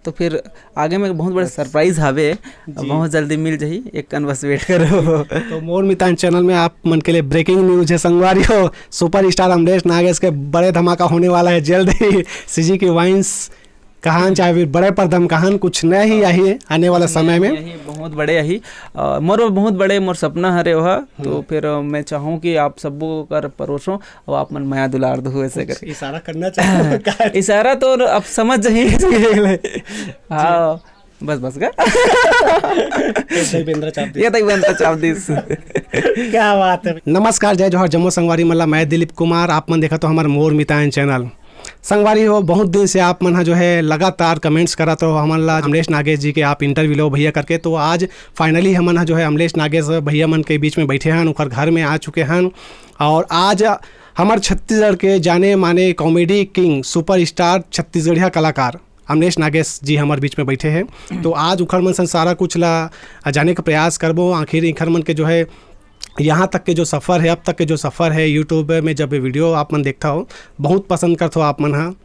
तो फिर आगे में बहुत बड़ा सरप्राइज हवे, बहुत जल्दी मिल जाही, एक कन बस वेट करो। तो मोर मितान चैनल में आप मन के लिए ब्रेकिंग न्यूज है संगवारी हो, सुपर स्टार अमलेश नागेश के बड़े धमाका होने वाला है जल्द ही। सीजी की वाइन्स कहान चाहे फिर बड़े परदम कहान कुछ नया ही यही आने वाला समय में यही बहुत बड़े यही मोर बहुत बड़े मोर सपना हरे वह। तो फिर मैं चाहूँ कि आप सबको कर परोसो और आप मन माया दुलार दो ऐसे कर इशारा करना चाहिए। इशारा तो अब समझ जाइए। हाँ बस का ये देवेंद्र चापदीस। क्या बात है। नमस्कार, जय जोहर जम्मू संगवारी मल्ला, मैं दिलीप कुमार। आप मन देखा तो हमारे मोर मितान चैनल संगवारी हो। बहुत दिन से आप मन जो है लगातार कमेंट्स करा तो हमारा अमलेश नागेश जी के आप इंटरव्यू लो भैया करके। तो आज फाइनली हमन जो है अमलेश नागेश भैया मन के बीच में बैठे हैं, उनका घर में आ चुके हैं। और आज हमारे छत्तीसगढ़ के जाने माने कॉमेडी किंग सुपर स्टार छत्तीसगढ़िया कलाकार अमलेश नागेश जी हमारे बीच में बैठे हैं। तो आज उखड़ मन से सारा कुछ ला जाने का प्रयास करबो। आखिर इखर मन के जो है यहाँ तक के जो सफ़र है, अब तक के जो सफ़र है, यूट्यूब में जब वीडियो आप मन देखता हो बहुत पसंद करते हो आप मन। हाँ,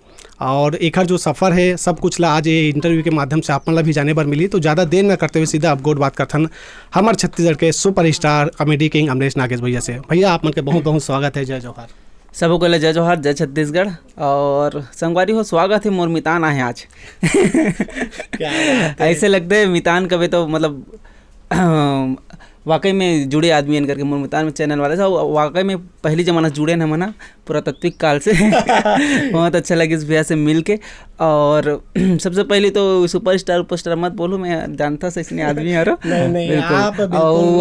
और एक जो सफ़र है सब कुछ ला आज ये इंटरव्यू के माध्यम से आप मन ला भी जाने बर मिली। तो ज़्यादा देर न करते हुए सीधा अब गोड बात करथन हमारे छत्तीसगढ़ के super star comedy king Amlesh Nagesh भैया से। भैया आप मन के बहुत बहुत स्वागत है। जय जोहार। सबको कहले जय जोहार, जय छत्तीसगढ़। और संगवारी हो स्वागत है मोर मितान आए आज। ऐसे लगते है मितान कभी तो मतलब वाकई में जुड़े आदमी हैं करके मोर मितान में चैनल वाले सब वाकई में पहली ज़माना जुड़े न मना पुरातत्विक काल से। बहुत अच्छा लगे इस भैया से मिल के। और सबसे पहले तो सुपर स्टार मत बोलो, मैं जानता से इसने आदमी है। और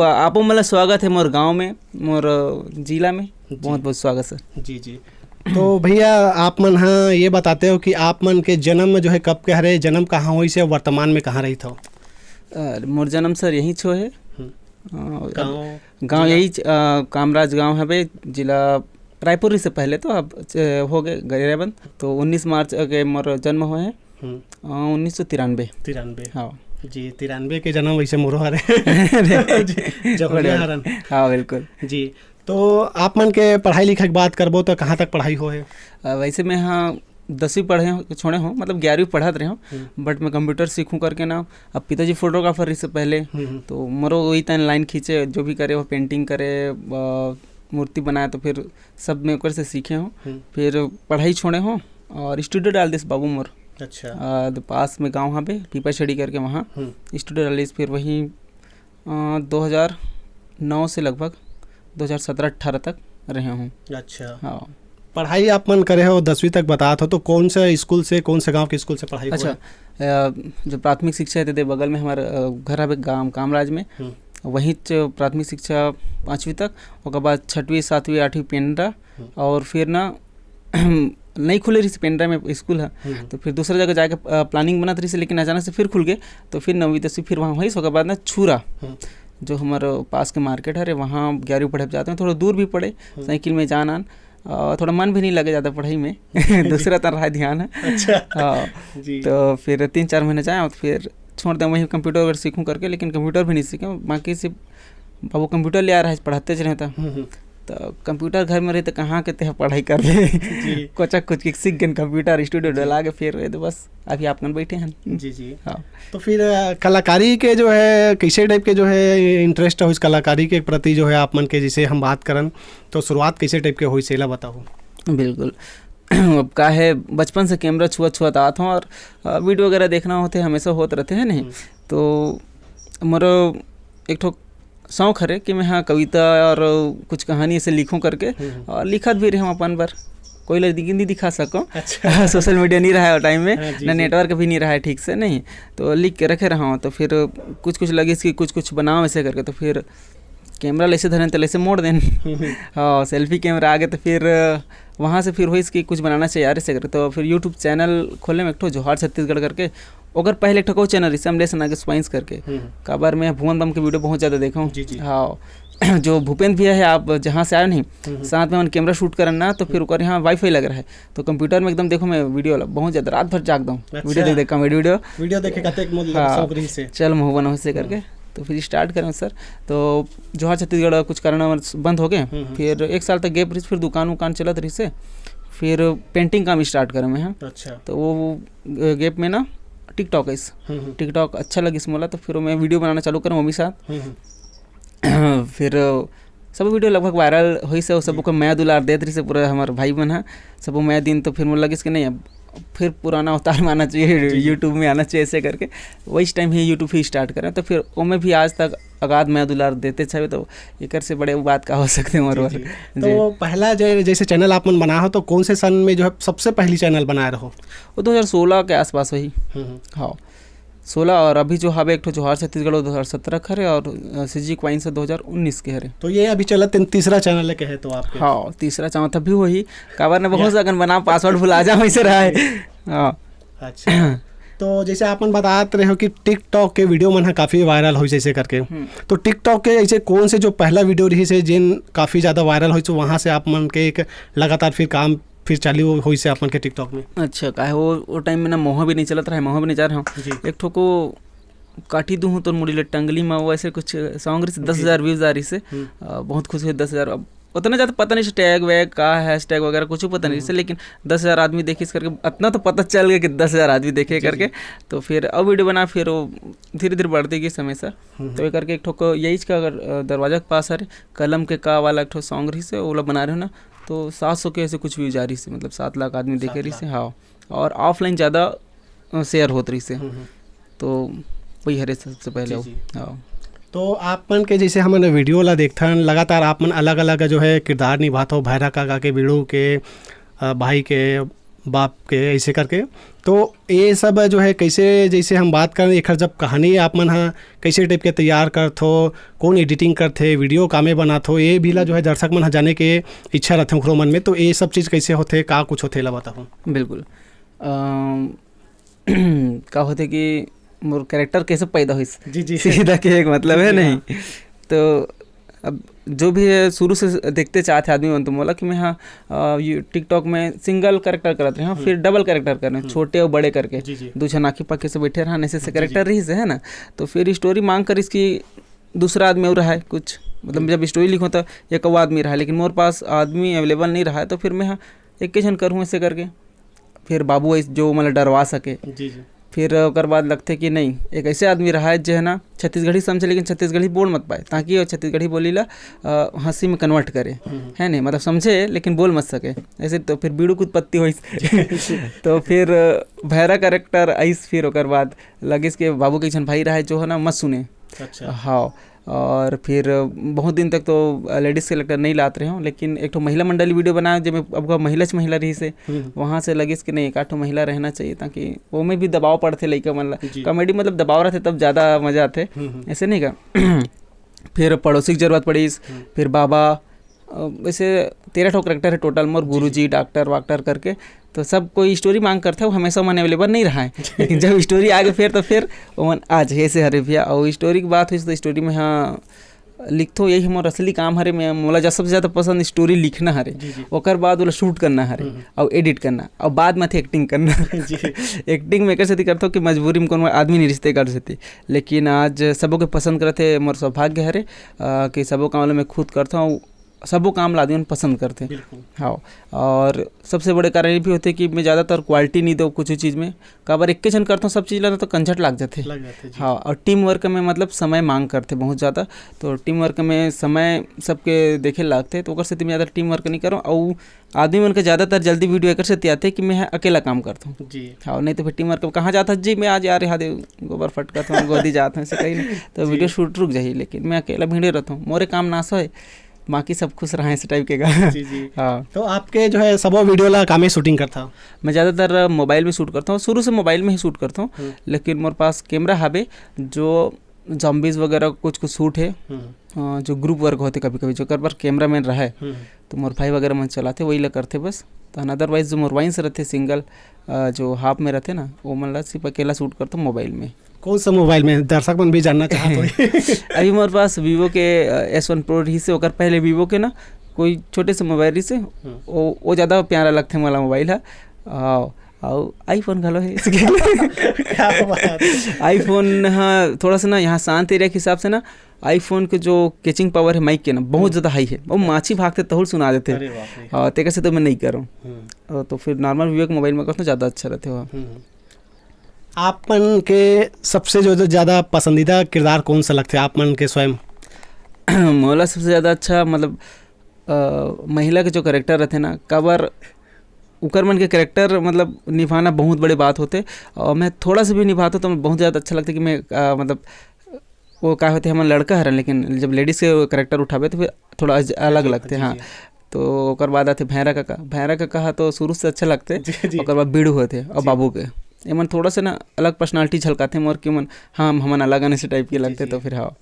आपो मतलब स्वागत है मोर गाँव में, मोर जिला में। बहुत बहुत स्वागत सर। जी जी। तो भैया आप मन हाँ ये बताते हो कि आप मन के जन्म जो है कब के हरे, जन्म कहाँ हुई से वर्तमान में कहाँ रही था? मोर जन्म सर यहीं छो है, गाँव यही कामराज गांव है, जिला रायपुर से पहले तो अब हो गए गरियाबंद। तो 19 मार्च के मोर जन्म हुए हैं 1993। हाँ जी, 93 के जन्म वैसे मोरो हरे। हाँ बिल्कुल जी। तो आप मन के पढ़ाई लिखाई की बात करबो तो कहाँ तक पढ़ाई हो है? वैसे मैं हाँ 10वीं पढ़े हो छोड़े हो, मतलब 11वीं पढ़ाते रहे हो। बट मैं कंप्यूटर सीखूं करके ना, अब पिताजी फोटोग्राफर इससे पहले तो मरो वही तन लाइन खींचे, जो भी करे वो पेंटिंग करे, मूर्ति बनाए, तो फिर सब मैं ऊपर से सीखे हूँ। फिर पढ़ाई छोड़े हो और स्टूडियो डाल दिस बाबू मोर। अच्छा। पास में गाँव पे पीपा छड़ी करके वहाँ स्टूडियो डाल दिस। फिर वहीं 2009 से लगभग 2017-18 तक रहे हूँ। अच्छा। हाँ। पढ़ाई आप मन करे हो 10वीं तक बता तो कौन से स्कूल से, कौन से गांव के स्कूल से पढ़ाई? अच्छा, जो प्राथमिक शिक्षा है बगल में हमारे घर है गाँव कामराज में, वहीं प्राथमिक शिक्षा 5वीं तक। उसके बाद 6वीं 7वीं 8वीं पेंड्रा। और फिर ना नहीं खुले रही पेंड्रा में स्कूल है, तो फिर दूसरा जगह जाके प्लानिंग बनाते रही, लेकिन अचानक से फिर खुल गए। तो फिर 9वीं 10वीं फिर वहाँ हुई। उसके बाद ना छुरा जो हमारे पास के मार्केट है वहाँ 11वीं पढ़े जाते हैं, थोड़ा दूर भी पड़े, साइकिल में जान आन, थोड़ा मन भी नहीं लगे ज़्यादा पढ़ाई में। दूसरा तरह है ध्यान है। अच्छा। हाँ तो फिर 3-4 महीने जाए और फिर छोड़ दें, वहीं कंप्यूटर वगैरह सीखूं करके। लेकिन कंप्यूटर भी नहीं सीखे, बाकी से बाबू कंप्यूटर ले आ रहा है, पढ़ाते च रहता। तो कंप्यूटर घर में रहते कहाँ कहते हैं पढ़ाई कर रहे। कुछ सीख गए कंप्यूटर, स्टूडियो डला के फिर तो बस अभी आप बैठे हैं। जी जी। हाँ। तो फिर कलाकारी के जो है कैसे टाइप के जो है इंटरेस्ट है उस कलाकारी के प्रति जो है आप मन के, जिसे हम बात करन तो शुरुआत कैसे टाइप के हुई सेला बताओ? बिल्कुल। अब का है बचपन से कैमरा छुआ आता हूँ और वीडियो वगैरह देखना होते हमेशा होते रहते हैं नहीं। तो मेरा एक ठो शौक है कि मैं हाँ कविता और कुछ कहानी ऐसे लिखूं करके, और लिखत भी रहे हूँ अपन पर। कोई नहीं दिखा सको। अच्छा। सोशल मीडिया नहीं रहा है टाइम में। हाँ, ना नेटवर्क भी नहीं रहा है ठीक से, नहीं तो लिख के रखे रहा हूँ। तो फिर कुछ लगे इसकी कुछ बनाओ ऐसे करके, तो फिर कैमरा ऐसे धरें तो ऐसे मोड़ दें। हाँ, सेल्फी कैमरा आ गए तो फिर वहाँ से फिर हुई इसकी कुछ बनाना चाहिए यार ऐसे करके। तो फिर यूट्यूब चैनल खोले में एक ठो जोहार छत्तीसगढ़ करके, अगर पहले एक ठो चैनल इसे अमलेश नागेश वाइन्स करके। काबर मैं भुवन बम के वीडियो बहुत ज़्यादा देखा हूँ। हाँ, जो भूपेंद्र भैया है, आप जहाँ से आए नहीं, साथ में कैमरा शूट करना, तो फिर ऊपर यहाँ वाईफाई लग रहा है, तो कंप्यूटर में एकदम देखो मैं वीडियो बहुत ज़्यादा रात भर जागता हूँ। अच्छा। वीडियो देख कॉमेडी वीडियो देखे चल मुँह बना से करके। तो फिर स्टार्ट करें सर। तो जोहार छत्तीसगढ़ कुछ कारण बंद हो गए, फिर 1 साल तक गैप रही, फिर दुकान चलत रही से, फिर पेंटिंग काम स्टार्ट करें मैं। अच्छा। तो वो गैप में ना टिकटॉक टिकटॉक अच्छा लगिस मोला, तो फिर मैं वीडियो बनाना चालू करूँ मम्मी साथ। फिर सब वीडियो लगभग वायरल हुई से, सबको मैं दुलार देत रही से पूरा हमारे भाई बहन है सब मैं दिन, तो फिर मुझे लगिस कि नहीं अब फिर पुराना अवतार में आना चाहिए, यूट्यूब में आना चाहिए ऐसे करके वही टाइम ही यूट्यूब ही स्टार्ट करें। तो फिर उनमें भी आज तक अगाध मैं दुलार देते छे, तो एक से बड़े बात का हो सकते हैं। और तो पहला जैसे चैनल आप मन बना हो तो कौन से सन में जो है सबसे पहली चैनल बनाए रहो? वो 2016 के आसपास वही। हाँ 16, और अभी जो हवे एक ठो जोहार छत्तीसगढ़ 2017 खरे, और सीजी क्वाइन से 2019 के हरे। तो ये अभी चलत तीसरा चैनल के है तो आपके? हाँ तीसरा चौथा भी वही, काबर ने बहुत सगन बना पासवर्ड भुला जा वैसे रहा है। हाँ अच्छा। तो जैसे आप मन बतात रहे हो कि टिकटॉक के वीडियो मन काफ़ी वायरल हो जैसे करके, तो टिकटॉक के ऐसे कौन से जो पहला वीडियो रही से जिन काफ़ी ज़्यादा वायरल हो, तो वहाँ से आप मन के एक लगातार फिर काम फिर चालू हो से अपन के टिकटॉक में? अच्छा का है वो टाइम में ना मोह भी नहीं चलत रहा है, मोह भी नहीं जा रहा हूँ। एक ठो को काटी दूँ तो मुड़ी ले टंगली में वो ऐसे कुछ सॉन्ग रही से 10,000 व्यूज आ रही से, बहुत खुश हुई 10,000। अब उतना ज़्यादा पता नहीं टैग वैग का हैशटैग वगैरह कुछ पता नहीं से, लेकिन 10,000 आदमी देखे इस करके इतना तो पता चल गया कि 10,000 आदमी देखे करके। तो फिर अब वीडियो बना, फिर वो धीरे धीरे बढ़ती गई समय से। तो ये करके एक ठो को यही का अगर दरवाजा के पास है कलम के का वाला एक ठो सॉन्ग रही से, वो लोग बना रहे हो ना, तो 700 के ऐसे कुछ व्यूज आ रही से, मतलब 7 लाख आदमी देखे रही से। हाँ और ऑफलाइन ज़्यादा शेयर होत रही से, तो वही हरे सबसे पहले। हाँ तो आप मन के जैसे हमन वीडियो ला देखथन लगातार, आप मन अलग अलग जो है किरदार निभाते हो, भैरा काका के, बीड़ू के, भाई के, बाप के, ऐसे करके। तो ये सब जो है कैसे, जैसे हम बात करें एक जब कहानी आप मन हाँ कैसे टाइप के तैयार करते हो, कौन एडिटिंग करते, वीडियो कामे बनाते हो, ये भी ला जो है दर्शक मन जाने के इच्छा रहते हो मन में, तो ये सब चीज़ कैसे होते, का कुछ होते ला बताओ। बिल्कुल का होते कि मोर कैरेक्टर कैसे पैदा हुई सीधा के एक मतलब है नहीं। तो अब जो भी है शुरू से देखते चाहते आदमी मन तो बोला कि मैं हाँ टिकटॉक में सिंगल कैरेक्टर करते हैं, फिर डबल कैरेक्टर कर रहे हैं, छोटे और बड़े करके, दो छनाकी पक्के से बैठे रहा ऐसे कैरेक्टर रही से है ना। तो फिर स्टोरी मांग कर इसकी दूसरा आदमी और रहा है कुछ, मतलब जब स्टोरी लिखो तो एक आदमी रहा है, लेकिन मोर पास आदमी अवेलेबल नहीं रहा है, तो फिर मैं हाँ एक के जन करूँ ऐसे करके। फिर बाबू जो मतलब डरवा सके। फिर ओकर बाद लगते कि नहीं एक ऐसे आदमी रहा है जो है ना छत्तीसगढ़ी समझे, लेकिन छत्तीसगढ़ी बोल मत पाए, ताकि छत्तीसगढ़ी बोली ला हंसी में कन्वर्ट करे, है नहीं, मतलब समझे लेकिन बोल मत सके ऐसे। तो फिर बीड़ू की उत्पत्ति हुई। तो फिर भैरा कैरेक्टर आइस, फिर ओकर बाद लगिस के बाबू के छन भाई रहा है जो है ना मत सुने। अच्छा। हाँ और फिर बहुत दिन तक तो लेडीज़ कैरेक्टर नहीं लाते रहे हूँ, लेकिन एक तो महिला मंडली वीडियो बनाया जब अब महिला रही से, वहाँ से लगिस कि नहीं एक आठ महिला रहना चाहिए, ताकि वो में भी दबाव पड़ते लड़का मन ला, कॉमेडी मतलब दबाव रहते तब ज़्यादा मज़ा आते, ऐसे नहीं का। फिर पड़ोसी की जरूरत पड़ी, फिर बाबा, वैसे 13 ठो करेक्टर है टोटल मोर, गुरुजी, डॉक्टर वाक्टर करके। तो सब कोई स्टोरी मांग करते हो, हमेशा मन अवेलेबल नहीं रहा है, लेकिन जब स्टोरी आ गई तो फिर वो मन आज ऐसे हरे भैया। और स्टोरी की बात हुई तो स्टोरी में हाँ लिखतो यही हमारा असली काम हरे, मैं मोला जब सबसे ज़्यादा पसंद स्टोरी लिखना हरे, ओकर बाद वाला शूट करना हरे और एडिट करना, और बाद में एक्टिंग करना। एक्टिंग में कैसे करता हूँ कि मजबूरी में कोनो आदमी नहीं रिश्ते कर सकती, लेकिन आज सबों के पसंद करते, मोर सौभाग्य हरे कि सबों काम मैं खुद करता हूँ, सबों काम ला आदमी पसंद करते हैं। हाँ और सबसे बड़े कारण ये भी होते हैं कि मैं ज़्यादातर क्वालिटी नहीं दूँ कुछ चीज़ में, काबर एक के जन करता हूँ सब चीज़ लाना तो कंझट लग जाते। हाँ और टीम वर्क में मतलब समय मांग करते बहुत ज़्यादा, तो टीम वर्क में समय सबके देखे लगते, तो से मैं ज़्यादा टीम वर्क नहीं करूँ। और आदमी मन के ज़्यादातर जल्दी वीडियो एक से आते कि मैं अकेला काम करता हूँ जी। हाँ नहीं तो फिर टीम वर्क कहाँ जाता जी, मैं आज यार यहाँ गोबर फटका था गोदी जाता हूँ ऐसे कहीं नहीं, तो वीडियो शूट रुक जाइए, लेकिन मैं अकेला भीड़े रहता हूँ, मोरे काम नाश है, बाकी सब खुश रहे इस टाइप के गा। हाँ तो आपके जो है सब वीडियो ला काम शूटिंग करता हूँ? मैं ज़्यादातर मोबाइल में शूट करता हूँ, शुरू से मोबाइल में ही शूट करता हूँ, लेकिन मेरे पास कैमरा हावे जो जॉम्बीज वगैरह कुछ शूट है, जो ग्रुप वर्क होते कभी कभी जो कर बार कैमरा मैन रहा है, तो मोर भाई वगैरह मन चलाते वही ला करते बस। तो अदरवाइज जो मोर वाइंस रहते सिंगल जो हाफ में रहते ना, वो मन ला सिर्फ अकेला शूट करता हूँ मोबाइल में। कौन सा मोबाइल में दर्शक मन भी जानना चाहते हैं? अभी मेरे पास वीवो के S1 Pro रही से, ओकर पहले वीवो के ना कोई छोटे से मोबाइल रही से, वो ज़्यादा प्यारा लगते वाला मोबाइल है। और आईफोन घलो है इसके। आईफोन हाँ थोड़ा सा ना यहाँ शांत एरिया के हिसाब से ना आईफोन के जो कैचिंग पावर है माइक के ना बहुत ज़्यादा हाई है, वो माछी भागते तहुल सुना देते हैं। हाँ ते कैसे तो मैं नहीं करूँ, तो फिर नॉर्मल वीवो के मोबाइल में करता ज़्यादा अच्छा रहते हो। आपन के सबसे जो ज़्यादा पसंदीदा किरदार कौन सा लगता है आपमन के स्वयं? मोला सबसे ज़्यादा अच्छा मतलब महिला के जो करेक्टर रहते ना काबर उकर मन के करेक्टर मतलब निभाना बहुत बड़ी बात होते और मैं थोड़ा सा भी निभाता तो बहुत ज़्यादा अच्छा लगता कि मैं मतलब वो क्या होते हम लड़का हरन लेकिन जब लेडीज़ के करेक्टर उठावे तो फिर थोड़ा अलग लगते। हाँ, तो ओकर बाद आते भैरा का कहा तो शुरू से अच्छा लगते। ओकर बाद बीड़ू होते और बाबू के ये मन थोड़ा सा ना अलग पर्सनालिटी झलकाते मोर कि मन हाँ हमन अलग आने से टाइप के लगते। तो फिर हाँ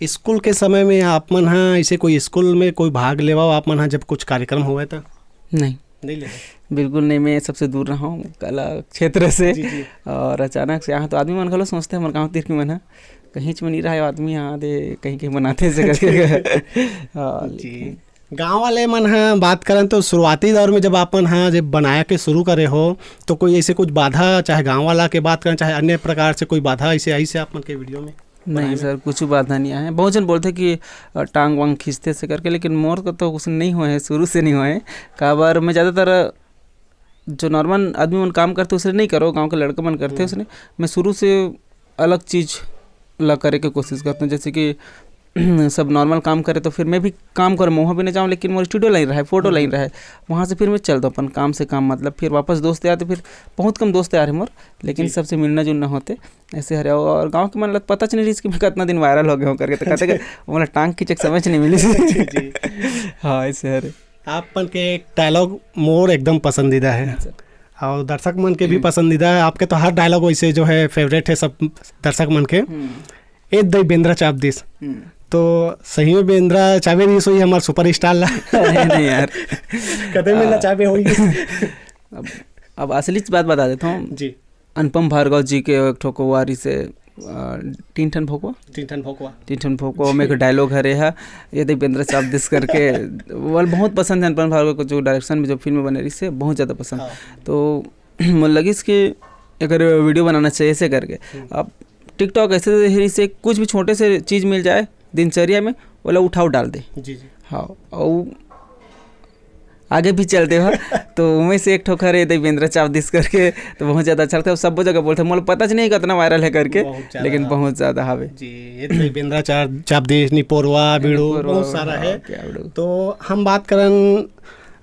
स्कूल के समय में आप मन हाँ ऐसे कोई स्कूल में कोई भाग लेवा आप मन हाँ जब कुछ कार्यक्रम हुआ था? नहीं ले बिल्कुल नहीं, मैं सबसे दूर रहा हूँ कला क्षेत्र से। जी। और अचानक से यहाँ तो आदमी मन खलो सोचते हैं हमारे गाँव तीर की मन है कहीं में नहीं रहा आदमी यहाँ दे कहीं बनाते से करके। गांव वाले मन हाँ बात करें तो शुरुआती दौर में जब आपन हाँ जब बनाया के शुरू करे हो तो कोई ऐसे कुछ बाधा चाहे गांव वाला के बात करें चाहे अन्य प्रकार से कोई बाधा ऐसे आई से आपन के वीडियो में? नहीं सर, कुछ बाधा नहीं आया। बहुत जन बोलते कि टांग वांग खींचते से करके, लेकिन मोर का तो कुछ नहीं हुए हैं, शुरू से नहीं हुए हैं। काबर मैं ज़्यादातर जो नॉर्मल आदमी मन काम करते उसने नहीं करो, गांव के लड़के मन करते उसने, मैं शुरू से अलग चीज़ ला करे के कोशिश करता हूँ। जैसे कि सब नॉर्मल काम करे तो फिर मैं भी काम करूँ, वहाँ भी नहीं जाऊँ, लेकिन मोर स्टूडियो लाइन रहा है, फोटो लाइन रहा है, वहाँ से फिर मैं चलता हूँ अपन काम से काम, मतलब फिर वापस दोस्त यार तो फिर बहुत कम दोस्त यार है मोर, लेकिन सबसे मिलना जुलना होते ऐसे हरे। और गांव के मन पता नहीं रही कि मैं कितना दिन वायरल हो गया हूँ करके, तो कहते कि मोला टांग खींचे समझ नहीं मिली। हाँ ऐसे हरे। आपन के एक डायलॉग मोर एकदम पसंदीदा है और दर्शक मन के भी पसंदीदा है। आपके तो हर डायलॉग वैसे जो है फेवरेट है सब दर्शक मन के। ए दई बेंद्रा चाप दिस, तो सही में बेंद्रा चाबे दिस हुई हमार सुपर स्टार ला। नहीं यार कदे में ना चाबे हुई। अब असली बात बता देता हूँ जी। अनुपम भार्गव जी के एक ठोको वारी से तीन ठन भोकवा में एक डायलॉग हरे है, ये देख बेंद्रा चाप दिस करके, वाल बहुत पसंद है अनुपम भार्गव को, जो डायरेक्शन में जो फिल्म बने रही से बहुत ज़्यादा पसंद। तो मुझे लगी इसके अगर वीडियो बनाना चाहिए ऐसे करके। अब टिकटॉक ऐसे से कुछ भी छोटे से चीज़ मिल जाए दिनचर्या में वाला उठाओ डाल दे जी। हाँ, और आगे भी चलते हो तो उनमें से एक ठोकर है देवेंद्र चाप दिस करके, तो बहुत ज़्यादा अच्छा लगता है। सब जगह बोलते हैं, मुझे पता नहीं कितना वायरल है करके, लेकिन बहुत ज़्यादा हावे जी। ये देवेंद्र चाप दिस निपोरवा बीड़ू बहुत सारा है। तो हम बात करें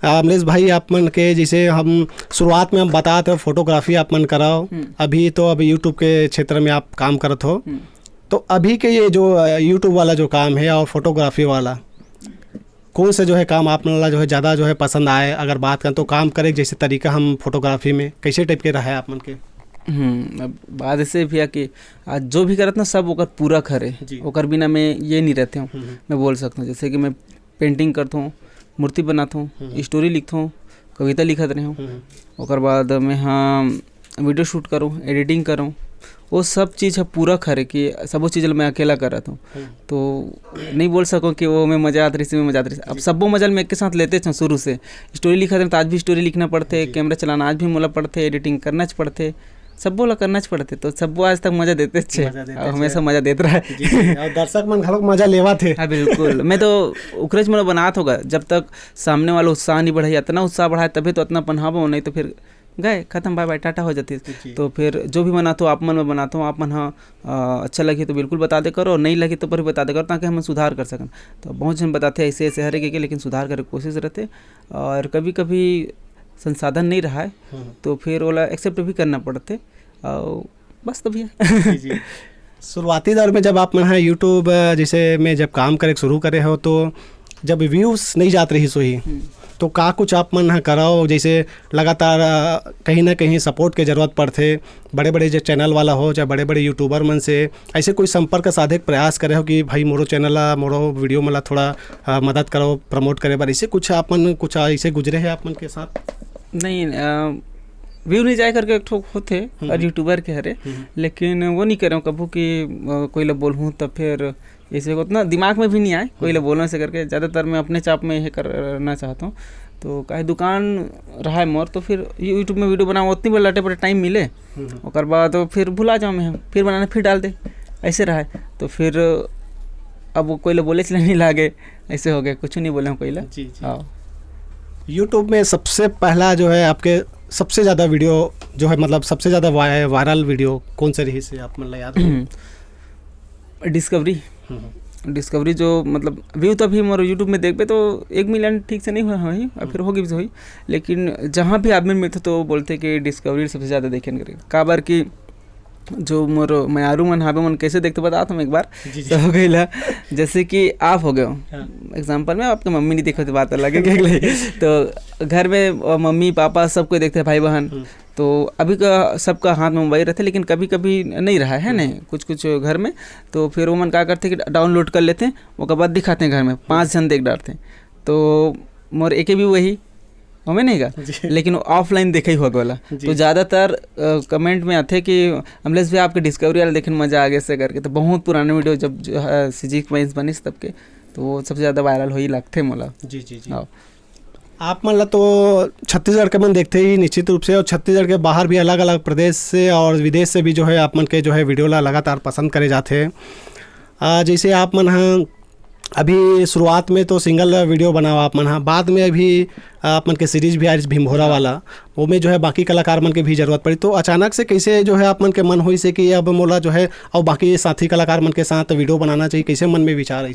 अमलेश भाई आप मन के, जैसे हम शुरुआत में हम बताते हो फोटोग्राफी आप मन कराओ, अभी तो अभी यूट्यूब के क्षेत्र में आप काम करते हो, तो अभी के ये जो यूट्यूब वाला जो काम है और फोटोग्राफी वाला कौन से जो है काम आप मन जो है ज़्यादा जो है पसंद आए? अगर बात करें तो काम करे जैसे तरीका हम फोटोग्राफी में कैसे टाइप के रहा है आप मन के? अब बात ऐसे भी है कि आज जो भी करत ना सब ओकर पूरा करे, ओकर बिना मैं ये नहीं रहते हूँ। मैं बोल सकता हूँ जैसे कि मैं पेंटिंग करता हूँ, मूर्ति बनाता हूँ, स्टोरी लिखता हूँ, कविता लिखत रहे हूँ, ओकर बाद मैं हाँ वीडियो शूट करूँ, एडिटिंग करूँ, वो सब चीज़ है पूरा खरे कि सब चीज़ मैं अकेला कर रहा हूँ। तो नहीं बोल सकूँ कि वो मैं मजा आती रही, मैं मजा आती रही। अब सबो मजा मैं एक के साथ लेते थे शुरू से। स्टोरी लिखा था तो आज भी स्टोरी लिखना पड़ते, कैमरा चलाना आज भी मोला पड़ते, एडिटिंग करना पड़ते, सब बोला करना पड़ते, तो सब आज तक मजा देते थे, हमेशा मजा देते रहा है। दर्शक मन घलोक मजा लेवा थे। हाँ बिल्कुल, मैं तो उकरेज मोला बनात होगा, जब तक सामने वाला उत्साह नहीं बढ़ाई, इतना उत्साह बढ़ाए तभी तो इतना पन्हाबो, नहीं तो फिर गए खत्म, बाय बाय टाटा हो जाती है। तो फिर जो भी बनाता हूँ आप मन में बनाता हूँ, आप मन हाँ अच्छा लगे तो बिल्कुल बता दे करो, नहीं लगे तो पर बता दे करो, ताकि हम सुधार कर सकें। तो बहुत जन बताते हैं ऐसे ऐसे हर एक, लेकिन सुधार करे कोशिश रहते, और कभी कभी संसाधन नहीं रहा है तो फिर वाला एक्सेप्ट भी करना पड़ते, और बस तभी है। शुरुआती दौर में जब आप मन यूट्यूब जैसे में जब काम करे शुरू करे हो, तो जब व्यूज़ नहीं जाते रही सोही, तो का कुछ आप मन कराओ, जैसे लगातार कहीं ना कहीं सपोर्ट के ज़रूरत पड़ते, बड़े बड़े जो चैनल वाला हो चाहे बड़े बड़े यूट्यूबर मन से ऐसे कोई संपर्क साधे प्रयास करे हो कि भाई मोरो चैनल मोरो वीडियो मला थोड़ा मदद करो प्रमोट करे बार, ऐसे कुछ आप मन कुछ ऐसे गुजरे हैं आप मन के साथ? नहीं, व्यू नहीं जाए करके एक ठोक होते और यूट्यूबर के हरे, लेकिन वो नहीं कर रहा हूँ कभी कि कोई लोग बोलूँ तो फिर ऐसे उतना दिमाग में भी नहीं आए कोई लोग बोलने से करके। ज़्यादातर मैं अपने चाप में यह करना चाहता हूँ। तो कहीं दुकान रहा है मोर, तो फिर यूट्यूब में वीडियो बनाऊँ, उतनी बड़े लटे पड़े टाइम मिले, और बाद तो फिर भुला जाऊँ मैं, फिर बनाना फिर डाल दे, ऐसे रहा है। तो फिर अब वो कोई लोग बोले चले नहीं लागे, ऐसे हो गए, कुछ नहीं बोले कोई लोग। हाँ यूट्यूब में सबसे पहला जो है आपके सबसे ज़्यादा वीडियो जो है मतलब सबसे ज़्यादा वायरल वीडियो कौन सा रही से आप मतलब याद है? डिस्कवरी जो मतलब व्यू तो अभी हमारे यूट्यूब में देख पे तो 1 मिलियन ठीक से नहीं हुआ वही और फिर होगी भी हुई, लेकिन जहाँ भी आदमी मिलते तो बोलते कि डिस्कवरी सबसे ज़्यादा देखे करे का बार की जो मोर मयारू मन हावे मन कैसे देखते बता तुम एक बार तो हो गई ला, जैसे कि आप हो गए हो एग्जाम्पल में आपके मम्मी नहीं देखो तो बात अलग है तो घर में मम्मी पापा सबको देखते हैं भाई बहन, तो अभी का सबका हाथ में मोबाइल रहते लेकिन कभी कभी नहीं रहा है नहीं कुछ कुछ घर में, तो फिर वो मन क्या करते कि डाउनलोड कर लेते हैं उसके बाद दिखाते हैं घर में 5 जन देख डालते हैं, तो मोर एक भी वही हमें नहीं का लेकिन ऑफलाइन देखा ही होगा वाला, तो ज़्यादातर कमेंट में आते कि अमलेश भाई आपके डिस्कवरी वाला देखने में मज़ा आगे से करके, तो बहुत पुराने वीडियो जब जो है सीजी वाइंस बनी तब के, तो वो सबसे ज़्यादा वायरल हो ही लगते मोला। जी आप मतलब तो छत्तीसगढ़ के मन देखते ही निश्चित रूप से, और छत्तीसगढ़ के बाहर भी अलग अलग प्रदेश से और विदेश से भी जो है आप मन के जो है वीडियो ला लगातार पसंद करे जाते हैं। जैसे आप मन हाँ अभी शुरुआत में तो सिंगल वीडियो बनाओ आप मन हाँ, बाद में अभी आप मन के सीरीज भी आज भीमभोरा वाला वो में जो है बाकी कलाकार मन के भी जरूरत पड़ी, तो अचानक से कैसे जो है आप मन के मन हुई से कि अब मोला जो है और बाकी साथी कलाकार मन के साथ वीडियो बनाना चाहिए, कैसे मन में विचार है?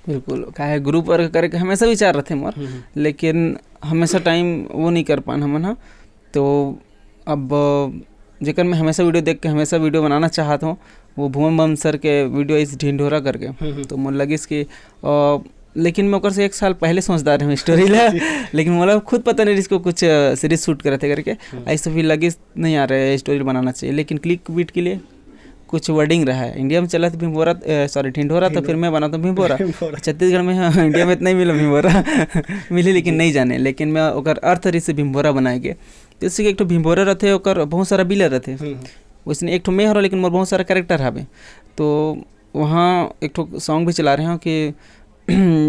बिल्कुल क्या है ग्रुप वर्क करके हमेशा विचार रहते मोर, लेकिन हमेशा टाइम वो नहीं कर पान हमन हाँ, तो अब जेकर मैं हमेशा वीडियो देख के हमेशा वीडियो बनाना चाहता हूँ वो भुवन बम सर के वीडियो इस ढिंढोरा करके, तो मुझे लगिस कि लेकिन मैं से 1 साल पहले सोचदार हूँ स्टोरी ला लेकिन मतलब खुद पता नहीं इसको कुछ सीरीज शूट करे थे करके ऐसे भी लगिस नहीं आ रहा है स्टोरी बनाना चाहिए, लेकिन क्लिक बीट के लिए कुछ वर्डिंग रहा है। इंडिया में चला था भीमभोरा सॉरी ढिंढोरा, तो फिर मैं बनाता हूँ भीमभोरा। छत्तीसगढ़ में इंडिया में इतना ही मिला भीमभोरा मिली लेकिन नहीं जाने, लेकिन मैं ओकर अर्थ से भीमभोरा बनाए गए, तो इससे एक तो भीमभोरा रहते ओकर बहुत सारा बिलर रहते उसने एक ठो मैं हो लेकिन मोर बहुत सारा कैरेक्टर हवे, तो वहाँ एक ठो सॉन्ग भी चला रहे हो कि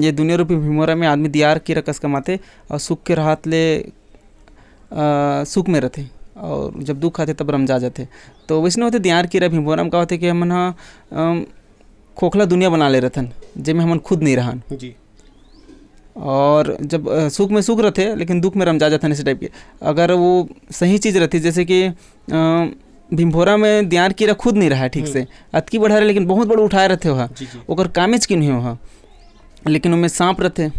ये दुनिया रूपी भीमभोरा में आदमी दियार की रकस कमाते और सुख के राहत ले सुख में रहते और जब दुख आते तब रमजा जाते, तो वैसे होते दियार की भीमभोरा में का होते कि हमन हाँ खोखला दुनिया बना ले रहथन जिसमें हमन खुद नहीं रहन जी, और जब सुख में सुख रहते लेकिन दुख में रमजा जाते ऐसे टाइप के। अगर वो सही चीज़ रहती जैसे कि भीमभोरा में दियार कीरा खुद नहीं रहा ठीक से अतकी बढ़ा रहे लेकिन बहुत बड़ा उठाए रहते वहाँ ओकर कामेज की नहीं वहाँ, लेकिन उनमें सांप रहते,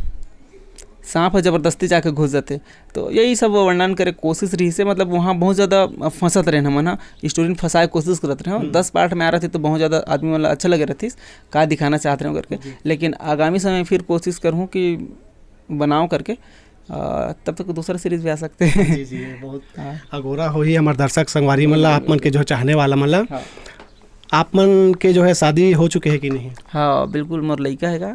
सांप जबरदस्ती जाके घुस जाते, तो यही सब वर्णन करे कोशिश रही से मतलब वहाँ बहुत ज़्यादा फंसत रहे हम ना स्टोरी में फंसाए कोशिश करते रहे 10 पार्ट में आ रहे थे तो बहुत ज़्यादा आदमी वाला अच्छा लगे रहती का दिखाना चाहते रहे करके, लेकिन आगामी समय फिर कोशिश करूँ कि बनाओ करके तब तक दूसरा सीरीज भी आ सकते हैं। जी बहुत अगोरा हो ही हमारे दर्शक संगवारी मतलब आप मन के जो चाहने वाला मतलब आप मन के जो है शादी हो चुके हैं कि नहीं? हाँ बिल्कुल मोर लड़का है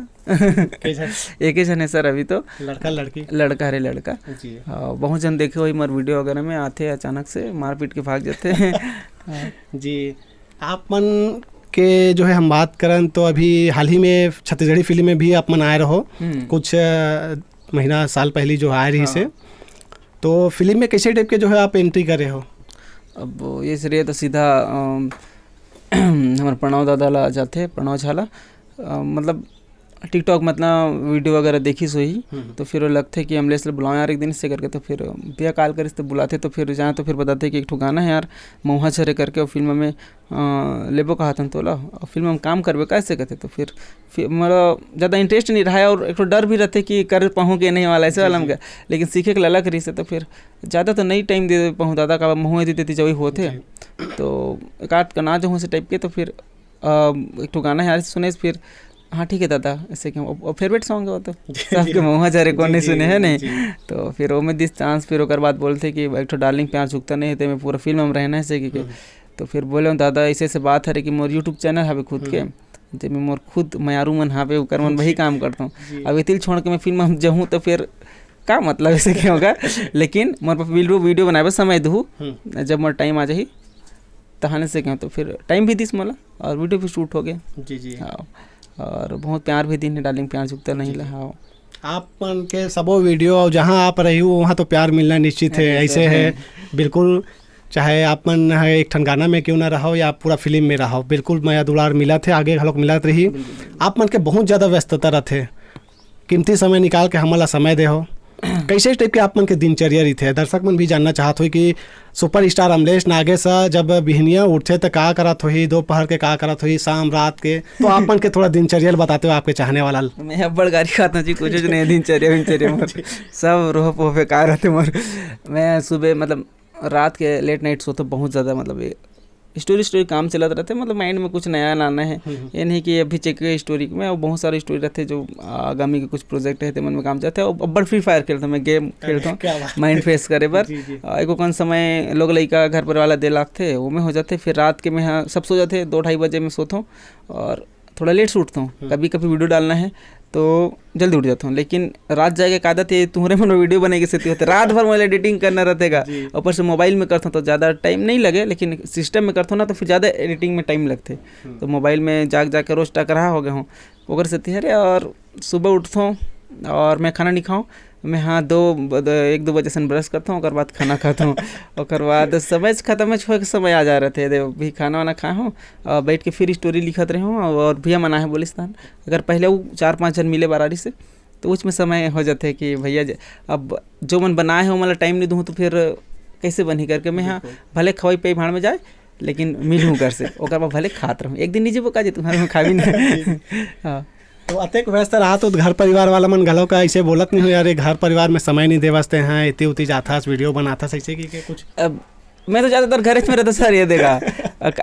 एक ही जन है सर अभी, तो लड़का लड़की लड़का है लड़का जी। हाँ बहुत जन देखे हुई मोर वीडियो वगैरह में आते अचानक से मार पीट के भाग जाते हैं जी। आप मन के जो है हम बात करें तो अभी हाल ही में छत्तीसगढ़ी फिल्म में भी आप मन आए रहो कुछ महीना साल पहले जो आए रही से, तो फिल्म में कैसे टाइप के जो है आप एंट्री करे हो? अब ये सर तो सीधा हमारे प्रणव दादा ला जाते प्रणव झाला मतलब टिकटॉक मतलब वीडियो वगैरह देखी सो ही, तो फिर वो लगते कि अमलेश ले बुलाओ यार एक दिन इससे करके, तो फिर भैया कॉल करिस तो बुलाते, तो फिर जाए तो फिर बताते कि एक ठो गाना है यार मऊहा छरे करके, और फिल्म में लेबो कहा था तोला और फिल्म में काम करबे कैसे कहते, तो फिर मतलब ज़्यादा इंटरेस्ट नहीं रहा और एक तो डर भी रहते कि कर पाऊँ कि नहीं वाला ऐसे वाला में, लेकिन सीखे के लला करी से तो फिर ज़्यादा तो नहीं टाइम दे पाऊँ दादा का महुआ देती जब होते, तो एक आध का ना जो से टाइप के, तो फिर एक तो गाना यार सुने फिर हाँ ठीक है दादा ऐसे क्यों फेवरेट सॉन्ग है वो तो सबके महुआ जा कौन नहीं सुने है नहीं, तो फिर वो में दिस चांस फिर ओकर बाद बोलते कि एक तो डार्लिंग प्यार झुकता नहीं है मैं पूरा फिल्म में रहना है से कि तो फिर बोले दादा ऐसे बात है कि मोर यूट्यूब चैनल है खुद के जब मैं मोर खुद मयारू मन हावे उकर मन वही काम करता हूँ, अब इतिल छोड़ के मैं फिल्म में जाऊँ तो फिर का मतलब ऐसे क्या होगा, लेकिन मोर पर वीडियो बनाए समय दूँ जब मोर टाइम आ जाही तहाने से क्या, तो फिर टाइम भी दिस मोला और वीडियो भी शूट हो गया जी हाँ, और बहुत प्यार भी दिन डार्लिंग प्यार झुकता नहीं लहा। आप मन के सबो वीडियो जहाँ आप रही हो वहाँ तो प्यार मिलना निश्चित है, ऐसे है बिल्कुल, चाहे आप मन एक ठन गाना में क्यों ना रहो या पूरा फिल्म में रहो, बिल्कुल माया दुलार मिला थे आगे हम लोग मिलत रही। आप मन के बहुत ज़्यादा व्यस्तता रहते, कीमती समय निकाल के हमला समय दे हो, कैसे टाइप के आप मन के दिनचर्या रही थे? दर्शक मन भी जानना चाहत हुई कि सुपर स्टार अमलेश नागेश जब बिहनिया उठे तो का करत हुई, दोपहर के का करत हुई, शाम रात के, तो आप मन के थोड़ा दिनचर्या बताते हो आपके चाहने वाला। मैं अब बड़ गाड़ी खाता हूँ जी, कुछ नहीं दिनचर्या मोर सब रोह पोह बेकार रहते मोर। मैं सुबह मतलब रात के लेट नाइट सोता बहुत ज़्यादा, मतलब स्टोरी काम चलत रहते, मतलब माइंड में कुछ नया लाना है, ये नहीं कि अभी चेक स्टोरी में बहुत सारे स्टोरी रहते जो आगामी के कुछ प्रोजेक्ट रहते मन में काम जाते हैं। और बड़ फ्री फायर खेलता हूँ मैं, गेम खेलता हूँ माइंड फ्रेश करे बर। एगो कौन समय लोग लड़का घर पर वाला दे लागते वो में हो जाते, फिर रात के में हाँ सब सो जाते, 2-2:30 बजे में सोता हूँ और थोड़ा लेट से उठता हूँ। कभी कभी वीडियो डालना है तो जल्दी उठ जाता हूँ, लेकिन रात जाएगा एक आदत है तुम्हारे मन में वीडियो बनाने की होती, रात भर मोबाइल एडिटिंग करना रहेगा। ऊपर से मोबाइल में करता हूँ तो ज़्यादा टाइम नहीं लगे, लेकिन सिस्टम में करता हूँ ना तो फिर ज़्यादा एडिटिंग में टाइम लगते। तो मोबाइल में जाग रोज टक रहा हो गया हूँ ओकर से तिहरे। और सुबह उठता हूँ और मैं खाना नहीं खाऊँ, मैं हाँ 1-2 बजे से ब्रश करता हूँ, और बाद खाना खाता हूँ, और बाद समय खत्म हो के समय आ जा रहे थे भी खाना वाना खाए हूँ और बैठ के फिर स्टोरी लिखत रहे हूँ। और भैया मना है बोलिस्तान, अगर पहले वो 4-5 जन मिले बरारी से तो उसमें समय हो जाते है कि भैया अब जो मन बनाए हो मतलब टाइम नहीं दूँ तो फिर कैसे बनी करके मैं हाँ भले खवाई पे भाड़ में जाए लेकिन मिलूँ घर से, और बाद भले खात रहूँ। एक दिन नीचे बका जे तुम्हारे में खा भी नहीं। हाँ तो अतेक व्यस्त रहा तो घर परिवार वाला मन घलों का ऐसे बोलत नहीं हो यार घर परिवार में समय नहीं दे वास्ते हैं, इतनी उती जाता वीडियो बनाता ऐसे की कुछ? अब मैं तो ज़्यादातर घर में रहता सर, ये देगा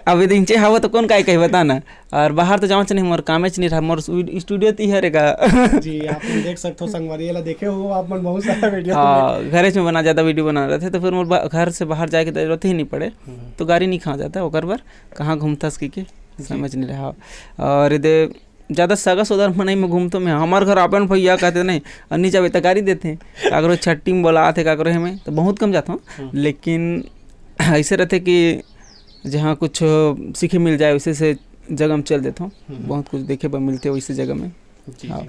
अब दिन चे हवा तो कौन का कही बता ना, और बाहर तो जाओ नहीं मोर काम नहीं रहा, मोर स्टूडियो तो ही रहेगा। जी आप देख सकते हो संगवारी वाला देखे हो आप मन बहुत सारा वीडियो। हाँ घर में बना ज़्यादा वीडियो बना रहे थे तो फिर मोर घर से बाहर जाके जरूरत ही नहीं पड़े, तो गाड़ी नहीं खा जाता ओकर बार कहाँ घूमता सकी के समझ नहीं रहा। और इधर ज़्यादा सगा सोदर मनाई में घूमते मैं, हमारे घर अपन भैया कहते नहीं और नीचे अभी तकारी देते हैं, काकरो छट्टी में बोला आते काकरो हमें तो बहुत कम जाता हूँ। लेकिन ऐसे रहते कि जहाँ कुछ सीखे मिल जाए वैसे से जगह में चल देता हूँ, बहुत कुछ देखे पर मिलते वैसे जगह में। हाँ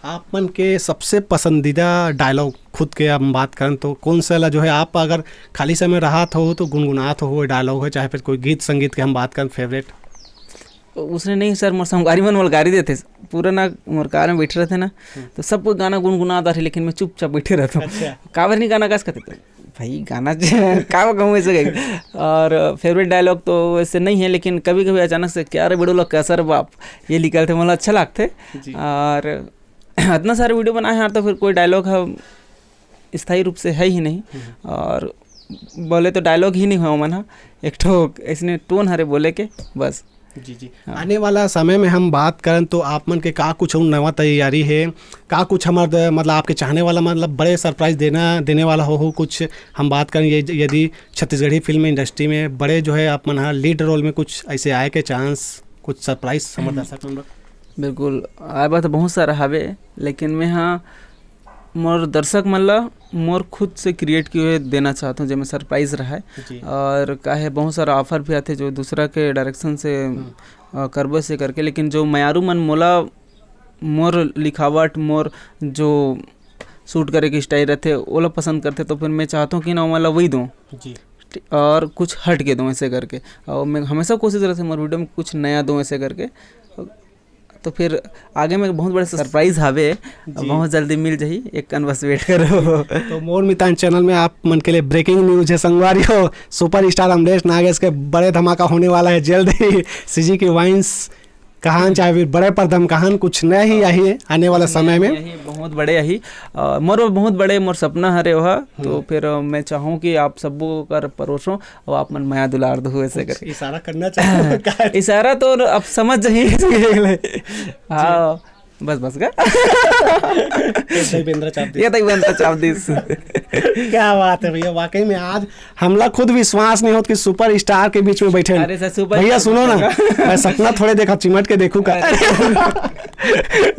आप मन के सबसे पसंदीदा डायलॉग खुद के हम बात करें तो कौन सा जो है, आप अगर खाली समय रहा हो तो गुनगुनात हो डायलॉग है, चाहे फिर कोई गीत संगीत के हम बात करें फेवरेट? उसने नहीं सर मोर संगारी मन गाड़ी देते पूरा ना, मोर कार में बैठे रहते ना तो सब गाना गुनगुनाता रहे, लेकिन मैं चुपचाप बैठे रहता हूँ। अच्छा। काबर नहीं गाना कैसे कहते भाई गाना का कहूँ ऐसे। और फेवरेट डायलॉग तो वैसे नहीं है, लेकिन कभी कभी अचानक से क्या रे बड़ो लोग कैसा रे बाप ये निकलते मतलब अच्छा लगते। और इतना सारे वीडियो बनाए हैं तो फिर कोई डायलॉग है स्थायी रूप से है ही नहीं, और बोले तो डायलॉग ही नहीं हुआ मन, एक ठोक ऐसे टोन हरे बोले के बस। जी हाँ। आने वाला समय में हम बात करें तो आप मन के का कुछ नवा तैयारी है, का कुछ हमारे मतलब आपके चाहने वाला मतलब बड़े सरप्राइज देने वाला हो कुछ हम बात करें यदि छत्तीसगढ़ी फिल्म इंडस्ट्री में बड़े जो है आप मन लीड रोल में कुछ ऐसे आए के चांस कुछ सरप्राइज समझ दर्शक हम लोग? बिल्कुल आए बात बहुत सारा हवे, लेकिन मैं हाँ मोर दर्शक मन ला मोर खुद से क्रिएट किए देना चाहता हूँ जो मैं सरप्राइज रहा है। और का है बहुत सारा ऑफर भी आते जो दूसरा के डायरेक्शन से करबो से करके, लेकिन जो मयारू मन मोला मोर लिखावट मोर जो शूट करे के स्टाइल रहते वो लोग पसंद करते, तो फिर मैं चाहता हूँ कि ना मतलब वही दूँ और कुछ हट के दूँ ऐसे करके। और मैं हमेशा कोशिश रहती हूँ मोर वीडियो में कुछ नया दूँ ऐसे करके, तो फिर आगे में बहुत बड़े सरप्राइज हावे बहुत जल्दी मिल जाही, एक कन बस वेट करो। तो मोर मितान चैनल में आप मन के लिए ब्रेकिंग न्यूज है संगवारी हो, सुपर स्टार अमलेश नागेश के बड़े धमाका होने वाला है जल्द ही। सीजी की वाइन्स कहान चाहे फिर बड़े पर्दम कहान कुछ नया ही यही आने वाला समय में यही बहुत बड़े यही मोर बहुत बड़े मोर सपना हरे वह, तो फिर मैं चाहूँ कि आप सबको कर परोसो और आप मन माया दुलार दो ऐसे कर इशारा करना चाहिए। इशारा तो अब समझ जाइए। हाँ बस का क्या बात है भैया, वाकई में आज हमला खुद विश्वास नहीं होता कि सुपर स्टार के बीच में बैठे। भैया सुनो ना, मैं सपना थोड़े देखा चिमट के देखूं का।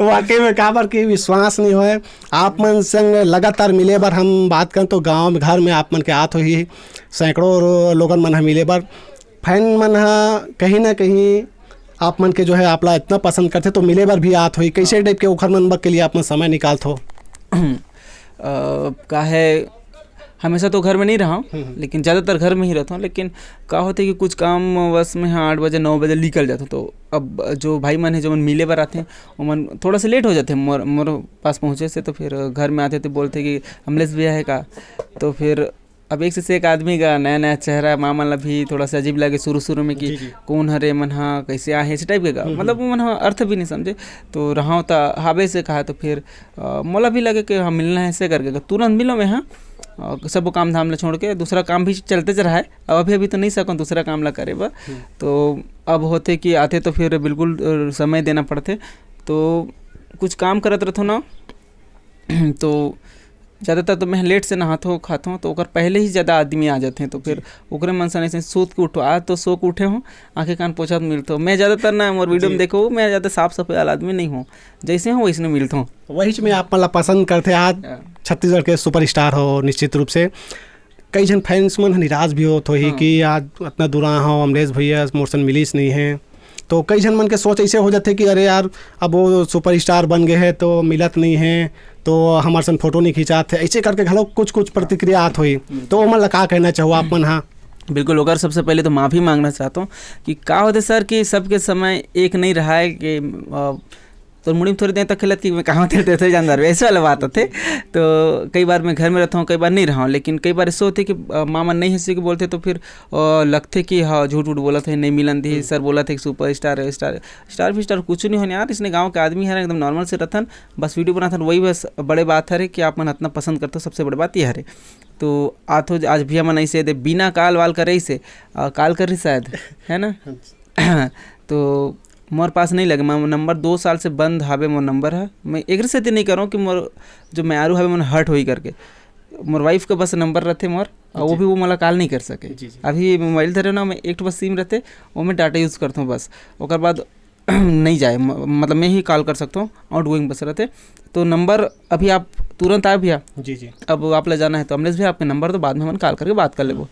वाकई में काबर की विश्वास नहीं होए। आप मन संग लगातार मिले बार हम बात करें तो गांव में घर में आप मन के आत हुई सैकड़ों लोगन मन मिले बार, फैन मन कहीं ना कहीं आप मन के जो है आपला इतना पसंद करते तो मिले बार भी आत हुई, कैसे टाइप के उखर मन के लिए आप मन समय निकालते हो? का है हमेशा तो घर में नहीं रहा हूँ, लेकिन ज़्यादातर घर में ही रहता हूँ, लेकिन का होता है कि कुछ काम बस में हाँ 8 बजे 9 बजे निकल जाता हूँ, तो अब जो भाई मन है जो मन मिले बर आते हैं वो मन थोड़ा सा लेट हो जाते हैं मोर पास पहुँचे से। तो फिर घर में आते थे बोलते कि अमलेश भैया है का। तो फिर अब एक से एक आदमी का नया नया चेहरा माँ मन ला भी थोड़ा सा अजीब लगे शुरू में कि कौन हरे मन हाँ कैसे आए इस टाइप के का मतलब मन हाँ अर्थ भी नहीं समझे। तो रहा तो हावे से कहा तो फिर मोला भी लगे कि हाँ मिलना है ऐसे करके तुरंत मिलो मैं हाँ सब काम धाम ला छोड़ के दूसरा काम भी चलते रहा है। अब अभी तो नहीं सकूँ दूसरा काम ला करे बर। तो अब होते कि आते तो फिर बिल्कुल समय देना पड़ते। तो कुछ काम करत रहते ना तो ज़्यादातर तो मैं लेट से नहाता हूँ खाता हूँ तो ओकर पहले ही ज़्यादा आदमी आ जाते हैं। तो फिर ओकरे मन से ऐसे सोच के उठो आज तो सो के उठे हूँ आँखें कान पोछा मिलता हूँ। मैं ज़्यादातर ना मोर वीडियो में देखो मैं ज़्यादा साफ सफाई वाला आदमी नहीं हूँ, जैसे हूँ वैसे मिलता हूँ। वही में आप मतलब पसंद करते आज छत्तीसगढ़ के सुपरस्टार हो निश्चित रूप से। कई जन फैंस मन निराश भी हो तो ही कि आज इतना दूर हो अमलेश भैया मोरसन मिलिस नहीं है। तो कई जन मन के सोच ऐसे हो जाते कि अरे यार अब वो सुपरस्टार बन गए हैं तो मिलत नहीं है तो हमारे संग फोटो नहीं खिंचाते ऐसे करके घलो कुछ प्रतिक्रिया आत हुई। तो मन का कहना चाहो आप मन? हाँ बिल्कुल होकर सबसे पहले तो माफ़ी मांगना चाहता हूँ कि क्या होते सर कि सबके समय एक नहीं रहा है कि तो मुड़ी में थोड़ी देर तक खेलत कि मैं कहाँ थे थे जानदार ऐसे वाला बात थे। तो कई बार मैं घर में रहता हूँ कई बार नहीं रहा हूँ, लेकिन कई बार ऐसे होते कि मामा नहीं हंसी के बोलते तो फिर लगते कि हाँ झूठ बोला थे नहीं मिलन थी। सर बोला था कि सुपर स्टार स्टार भी स्टार कुछ नहीं होने यार इसने गाँव के आदमी है एकदम नॉर्मल से रहथन बस वीडियो बनाथन वही बस बड़े बात है कि आप मन इतना पसंद करते हो सबसे बड़ी बात ये है। तो आतो आज भी मन ऐसे दे बिना काल वाल करे से काल कर रही शायद है ना। तो मोर पास नहीं लगे मैं नंबर 2 साल से बंद हावे मोर नंबर है। मैं एक से नहीं कर रहा हूँ कि मोर जो मैं आरू हावे मन हर्ट होई करके मोर वाइफ का बस नंबर रहते मोर और वो भी वो मला कॉल नहीं कर सके। अभी मोबाइल धरे ना मैं एक बस सिम रहते वो मैं डाटा यूज़ करता हूँ बस ओकर बाद नहीं जाए मतलब मैं ही कॉल कर सकता हूँ आउट गोइंग बस रहते। तो नंबर अभी आप तुरंत आए भैया जी अब आप ले जाना है तो अमलेश भैया आपके नंबर तो बाद में हम कॉल करके बात कर ले। वो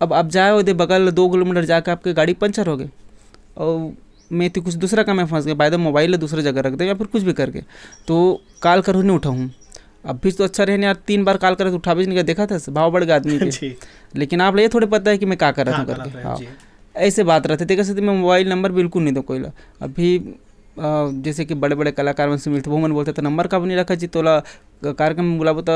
अब आप जाए वो दे बगल 2 किलोमीटर जाकर आपकी गाड़ी पंचर हो गई और मैं तो कुछ दूसरा काम में फंस गया बाय द मोबाइल दूसरी जगह रख दे या फिर कुछ भी करके तो कॉल करो नहीं उठाऊँ। अब भी तो अच्छा रहे यार 3 बार कॉल करे तो उठा भी नहीं देखा था भाव बढ़ गया आदमी के। लेकिन आप ये थोड़े पता है कि मैं क्या कर रहा हूँ करके हाँ ऐसे बात रहते थे। कैसे मैं मोबाइल नंबर बिल्कुल नहीं दो कोई ला। अभी जैसे कि बड़े बड़े कलाकार मन से मिलते वो मन बोलते थे नंबर कब नहीं रखा जी तोला कार्यक्रम में बुलाबो तो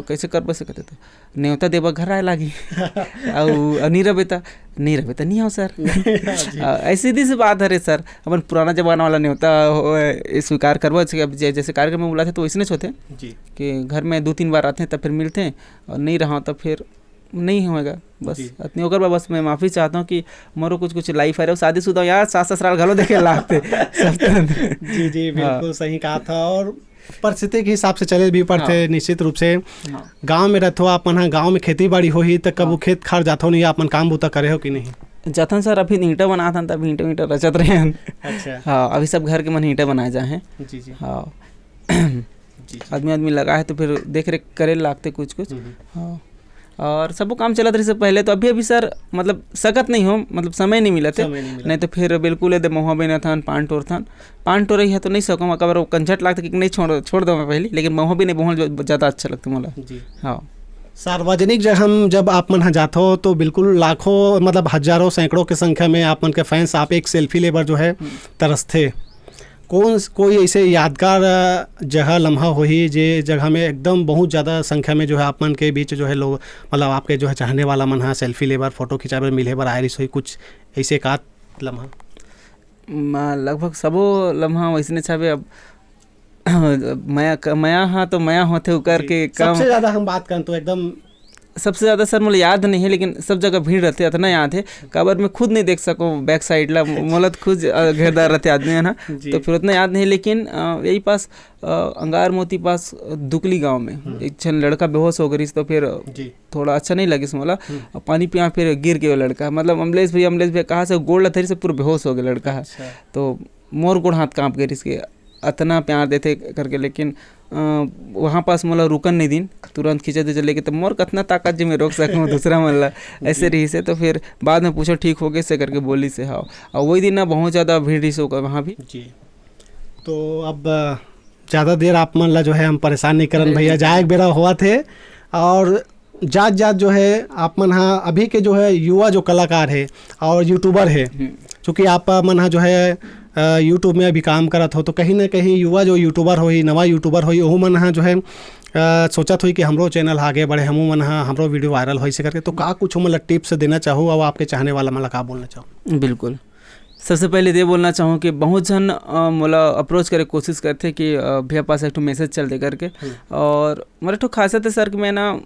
कैसे कर बस कहते थे न्योता देवा घर आए लागी और नहीं रहे तो नहीं आओ सर। ऐसी सीधी सी बात है रे सर अपन पुराना जमाना वाला न्योता स्वीकार करवा जैसे कार्यक्रम में बुलाते तो वैसे नहीं होते कि घर में 2-3 बार आते हैं तब फिर मिलते हैं और नहीं रहा तो फिर नहीं होएगा बस इतनी होकर बस मैं माफ़ी चाहता हूँ कि मोरो कुछ लाइफ है शादीशुदा यार सास ससुराल घलो देखे लागते जी बिल्कुल सही कहा था। और परिस्थिति के हिसाब से चले भी पड़ते निश्चित रूप से। गांव में रहते हो अपन गांव में खेती बाड़ी हो ही तो कब खेत खार जाते हो नहीं अपन काम बूता करे हो कि नहीं जाथन सर अभी ईंटा बना था तब ईंटा रचत रहे हैं। अच्छा हाँ अभी सब घर के मन ईंटा बनाए जाए हैं। जी हाँ आदमी लगा है तो फिर देख रेख करे लागते कुछ हाँ और सब काम चला था इससे पहले। तो अभी सर मतलब सकत नहीं हो मतलब समय नहीं मिला थे नहीं तो फिर बिल्कुल दे महुआ बिना था पान टोर ही है तो नहीं सकूँ अगर कंझट लागता कि नहीं छोड़ दो मैं पहले लेकिन महुआ भी नहीं बहुत ज़्यादा अच्छा लगता मोला। हाँ सार्वजनिक जगह जब आप मन जाते हो तो बिल्कुल लाखों मतलब हजारों सैकड़ों की संख्या में आप मन के फैंस आप एक सेल्फी लेबर जो है तरसते। कोई ऐसे यादगार जगह लम्हा हो ही जे जगह में एकदम बहुत ज़्यादा संख्या में जो है आप मन के बीच जो है लोग मतलब आपके जो है चाहने वाला मन है सेल्फी लेबर फोटो खिंचावे मिले बर आयरिस हुई कुछ ऐसे का लम्हा? लगभग सबो लम्हा वैसे छावे। अब मया हाँ तो मया होते उकर के कम सबसे ज़्यादा हम बात करें तो एकदम सबसे ज़्यादा सर मुझे याद नहीं है लेकिन सब जगह भीड़ रहते है इतना याद है कबर में खुद नहीं देख सकूँ बैक साइड ला मोलत खुद घेरदार रहते आदमी है ना तो फिर उतना याद नहीं। लेकिन यही पास अंगार मोती पास दुकली गांव में एक छन लड़का बेहोश हो गई तो फिर थोड़ा अच्छा नहीं लगी मोला पानी पिया फिर गिर गया लड़का मतलब अमलेश भैया कहाँ से गोड़ लथरी से पूरा बेहोश हो गया लड़का है। तो मोर गोड़ हाथ काँप गए इसके इतना प्यार देते करके लेकिन वहाँ पास मोला रुकन नहीं दिन तुरंत खींचे दे चले के तो मोर कतना ताकत जी मैं रोक सकूँ दूसरा मल्ला ऐसे रही से। तो फिर बाद में पूछो ठीक हो गए से करके बोली से हाँ और वही दिन ना बहुत ज़्यादा भीड़ रही से वहाँ भी जी। तो अब ज़्यादा देर आप मन ला जो है हम परेशान नहीं करन भैया जाए एक बेरा हुआ थे और जात जो है आप मन हाँ अभी के जो है युवा जो कलाकार है और यूट्यूबर है चूँकि आप मन हाँ जो है यूट्यूब में अभी काम करत हो, तो कहीं ना कहीं युवा जो यूट्यूबर होई, नवा यूट्यूबर होई, ओहू मन हा जो है सोचत हुई कि हमरो चैनल आगे बढ़े, हमू मन हा हमरो वीडियो वायरल हो इसे करके, तो का कुछ मतलब टिप्स देना चाहूँ और आपके चाहने वाला मतलब का बोलना चाहूँ? बिल्कुल, सबसे पहले ये बोलना चाहूँ कि बहुत जन मोला अप्रोच करे कोशिश करते कि भैया पास एक ठो मैसेज चल दे करके, और मेरा ठो खासियत है सर कि मैं ना,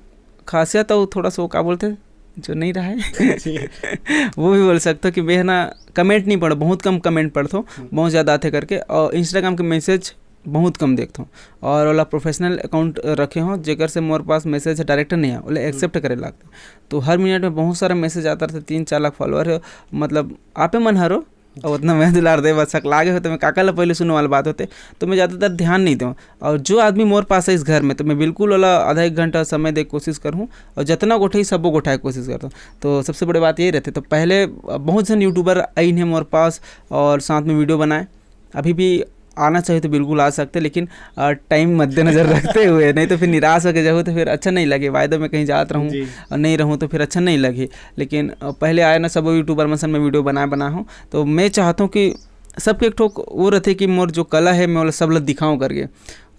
खासियत और थोड़ा सा क्या बोलते जो नहीं रहा है वो भी बोल सकते हो कि मैं ना कमेंट नहीं पढ़ो, बहुत कम कमेंट पढ़ता हूँ, बहुत ज़्यादा आते करके, और इंस्टाग्राम के मैसेज बहुत कम देखता हूँ, और वाला प्रोफेशनल अकाउंट रखे हों जेकर से मोर पास मैसेज डायरेक्ट नहीं है, बोले एक्सेप्ट करे लगते, तो हर मिनट में बहुत सारा मैसेज आता रहता, 3-4 लाख फॉलोअर है, मतलब आपे मन हरो और उतना मैं दुलार दे बस लागे होते, मैं काका ला पहले सुनने वाला बात होते, तो मैं ज़्यादातर ध्यान नहीं दूँ, और जो आदमी मोर पास है इस घर में, तो मैं बिल्कुल वाला आधा 1 घंटा समय दे कोशिश करूँ, और जितना गोठाई सबको गोठाए कोशिश करता हूँ। तो सबसे बड़ी बात यही रहती है। तो पहले बहुत जन यूट्यूबर आई हैं मोर पास और साथ में वीडियो बनाए, अभी भी आना चाहिए तो बिल्कुल आ सकते, लेकिन टाइम मद्देनजर रखते हुए, नहीं तो फिर निराश होकर जाऊँ तो फिर अच्छा नहीं लगे, वायदे में कहीं जात रहूँ और नहीं रहूँ तो फिर अच्छा नहीं लगे। लेकिन पहले आए ना सब यूट्यूबर मसन में वीडियो बना हूँ, तो मैं चाहता हूँ कि सबके एक ठोक वो रहते कि मोर जो कला है मैं सब लोग दिखाऊँ करके,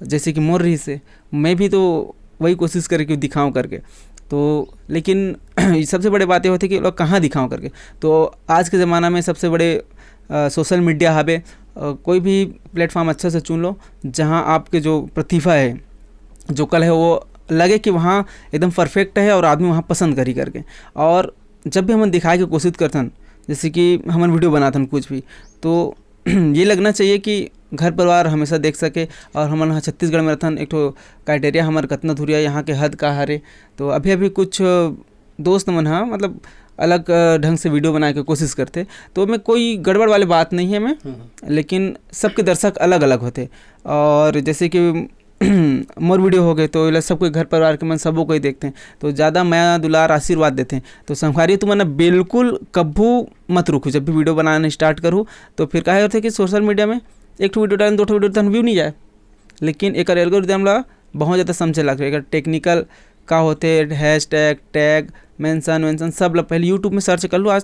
जैसे कि मोर रही से मैं भी तो वही कोशिश करके दिखाऊँ करके, तो लेकिन सबसे बड़े बातें होती कि लोग कहाँ दिखाऊँ करके। तो आज के ज़माना में सबसे बड़े सोशल मीडिया हवे, कोई भी प्लेटफॉर्म अच्छा से चुन लो जहाँ आपके जो प्रतिभा है, जो कल है, वो लगे कि वहाँ एकदम परफेक्ट है और आदमी वहाँ पसंद करी करके। और जब भी हम दिखाए के कोशिश करतन, जैसे कि हम वीडियो बनातन कुछ भी, तो ये लगना चाहिए कि घर परिवार हमेशा देख सके, और हम यहाँ छत्तीसगढ़ में रहतन, एक तो क्राइटेरिया हमारे कतना धुरिया यहाँ के हद का हरे, तो अभी कुछ दोस्त मन हाँ मतलब अलग ढंग से वीडियो बनाने की कोशिश करते, तो मैं कोई गड़बड़ वाली बात नहीं है मैं, लेकिन सबके दर्शक अलग अलग होते, और जैसे कि मोर वीडियो हो गए तो सबको घर परिवार के मन सबको कोई देखते हैं, तो ज़्यादा माया दुलार आशीर्वाद देते हैं। तो संस्कारी तो मैंने बिल्कुल कभी मत रुको, जब भी वीडियो बनाना स्टार्ट करूँ तो फिर कहा होता है कि सोशल मीडिया में एक वीडियो डालें 2 वीडियो तो व्यू नहीं जाए, लेकिन एक एल्गोरिथम ला बहुत ज़्यादा समझे लग रहा है, टेक्निकल का होते हैशटैग टैग मेंशन सब लोग पहले यूट्यूब में सर्च कर लो, आज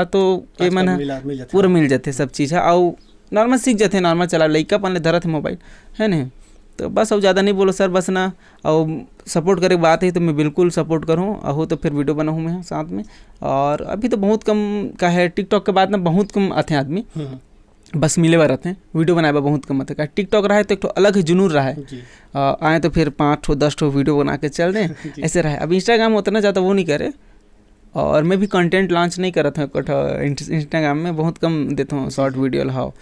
तो ये मन है पूरा मिल जाते सब चीज़ है, और नॉर्मल सीख जाते हैं, नॉर्मल चला लइका पन ले धरत है मोबाइल है नहीं, तो बस अब ज़्यादा नहीं बोलो सर, बस ना और सपोर्ट करे बात है तो मैं बिल्कुल सपोर्ट करूँ, हो तो फिर वीडियो बनाऊँ मैं साथ में। और अभी तो बहुत कम का है, टिकटॉक के बाद ना बहुत कम आते हैं आदमी, बस मिले हुए रहते हैं, वीडियो बनाए बहुत कम आते हैं। टिकटॉक रहा है तो एक तो अलग ही जुनून रहा है, आए तो फिर 5-10 वीडियो बना के चल दें ऐसे रहा है। अब इंस्टाग्राम उतना ज़्यादा वो नहीं करे, और मैं भी कंटेंट लॉन्च नहीं करता हूँ इंस्टाग्राम में, बहुत कम देता हूँ शॉर्ट वीडियो लाओ।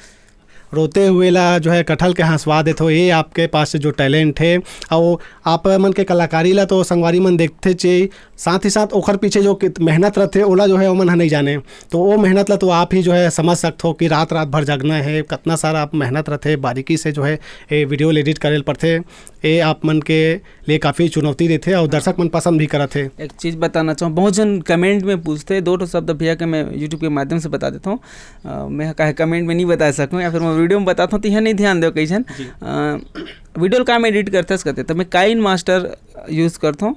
रोते हुए ला जो है कटहल के हंसवा देते हो, ये आपके पास जो टैलेंट है, और आप मन के कलाकारी ला तो संगवारी मन देखते चाहिए, साथ ही साथ ओखर पीछे जो मेहनत रहते ओला जो है वो मन नहीं जाने, तो वो मेहनत ला तो आप ही जो है समझ सकते हो कि रात भर जगना है, कितना सारा आप मेहनत रहते, बारीकी से जो है ये वीडियो एडिट करे पड़ते, ये आप मन के लिए काफ़ी चुनौती देते और दर्शक मन पसंद भी करते। एक चीज़ बताना चाहूँ, बहुत जन कमेंट में पूछते, 2 शब्द भैया के मैं यूट्यूब के माध्यम से बता देता हूँ, मैं कहे कमेंट में नहीं बता सकूँ या फिर मैं वीडियो में बताता हूँ, तो यह नहीं ध्यान दो कई जन वीडियो काम एडिट करते, तो मैं काइन मास्टर यूज़ करता हूँ,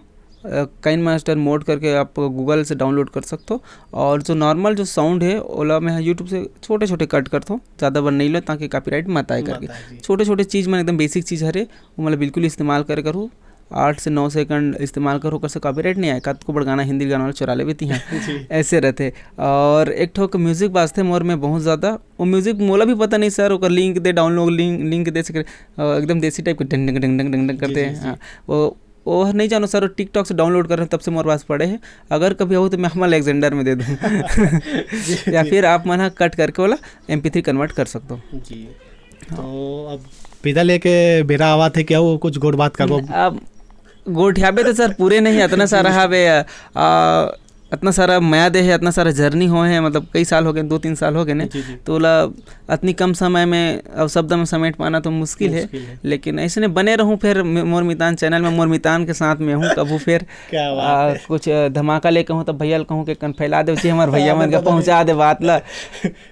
काइन मास्टर मोड करके आप गूगल से डाउनलोड कर सकते हो, और जो नॉर्मल जो साउंड है ओला मैं यूट्यूब से छोटे छोटे कट करता हूँ, ज़्यादा बन नहीं लो ताकि कॉपीराइट मत आए करके, छोटे छोटे चीज़ में एकदम बेसिक चीज़ हरे वो मतलब बिल्कुल इस्तेमाल करूँ, 8 से 9 सेकंड इस्तेमाल करो, कर से कॉपीराइट नहीं आए, कद को बड़गाना हिंदी गाना चुरा ले भी हैं ऐसे रहते। और एक ठोक म्यूज़िक बाजते मोर में बहुत ज़्यादा, वो म्यूज़िक मोला भी पता नहीं सर, वो लिंक दे डाउनलोड लिंक दे सके, एकदम देसी टाइप के डंग डंग डंग डंग करते हैं। हाँ वो नहीं जानो सर, टॉक से डाउनलोड कर रहे हैं तब से मोर पास पड़े हैं, अगर कभी हो तो मैं हमारा अलेक्जेंडर में दे दूँ या फिर आप मना कट करके वाला MP3 कन्वर्ट कर सकते हो जी। तो अब विदा लेके बेरा आवा थे क्या, वो कुछ गोड़ बात करबो? अब गोठियाबे तो सर पूरे नहीं, इतना सारा हावे, इतना सारा माया दे है, इतना सारा जर्नी हो है, मतलब कई साल हो गए, 2-3 साल हो गए ने, तो ला इतनी कम समय में अब शब्द में समेट पाना तो मुश्किल है, लेकिन ऐसे ने बने रहूँ फिर मोर मितान चैनल में, मोर मितान के साथ में हूँ, कबू फिर कुछ धमाका ले कहूँ तो भैया कहूँ कि कन फैला दे चाहिए हमारे भैया मन के पहुँचा दे बात ला,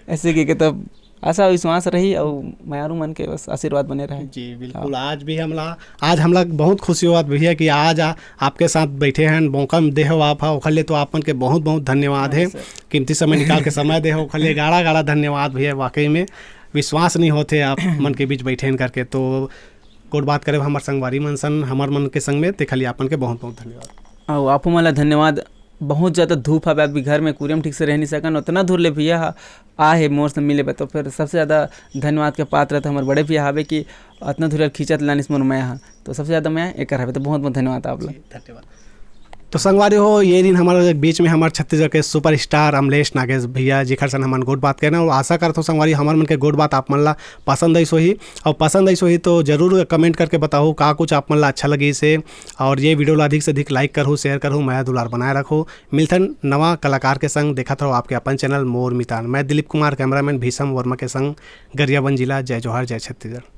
ऐसे कि तब आशा विश्वास रही और मायारू मन के बस आशीर्वाद बने रहे जी। बिल्कुल, आज हमला बहुत खुशी हुआ भैया कि आज आपके साथ बैठे हैं, मौका दे हो आप ओखले, तो आप मन के बहुत बहुत धन्यवाद है, कीमती समय निकाल के समय दे हो ओखले, गाड़ा धन्यवाद भैया, वाकई में विश्वास नहीं होते आप मन के बीच बैठे करके। तो गोड बात करे हमार संगवारी मन सन हमार मन के संग में ते खाली आपन के बहुत बहुत धन्यवाद। और आपको मला धन्यवाद। बहुत ज़्यादा धूप है, अभी घर में कूरियम ठीक से रह नहीं सकन, उतना दूर ले भैया आ है मोर से मिले बे, तो फिर सबसे ज़्यादा धन्यवाद के पात्र तो हमारे बड़े भैया हवे कि उतना दूर खींचत लानिस मोर मैं यहाँ, तो सबसे ज़्यादा मैं एक हवे, तो बहुत बहुत धन्यवाद आप लोग। धन्यवाद। तो संगवारी हो ये दिन हमारे बीच में हमारे छत्तीसगढ़ के सुपरस्टार अमलेश नागेश भैया जिखर सन हमारे गोड बात कहना, और आशा करता हूँ संगवारी हमारे मन के गोड बात आप मन ला पसंद आई सोही, और पसंद आई सोही तो जरूर कमेंट करके बताओ का कुछ आप मन ला अच्छा लगी इसे, और ये वीडियो ला अधिक से अधिक लाइक करूँ, शेयर करूँ, माया दुलार बनाए रखो। मिलथन नवा कलाकार के संग, देखा था आपके अपन चैनल मोर मितान। मैं दिलीप कुमार, कैमरामैन भीषम वर्मा के संग, गरियाबंद जिला। जय जोहार, जय छत्तीसगढ़।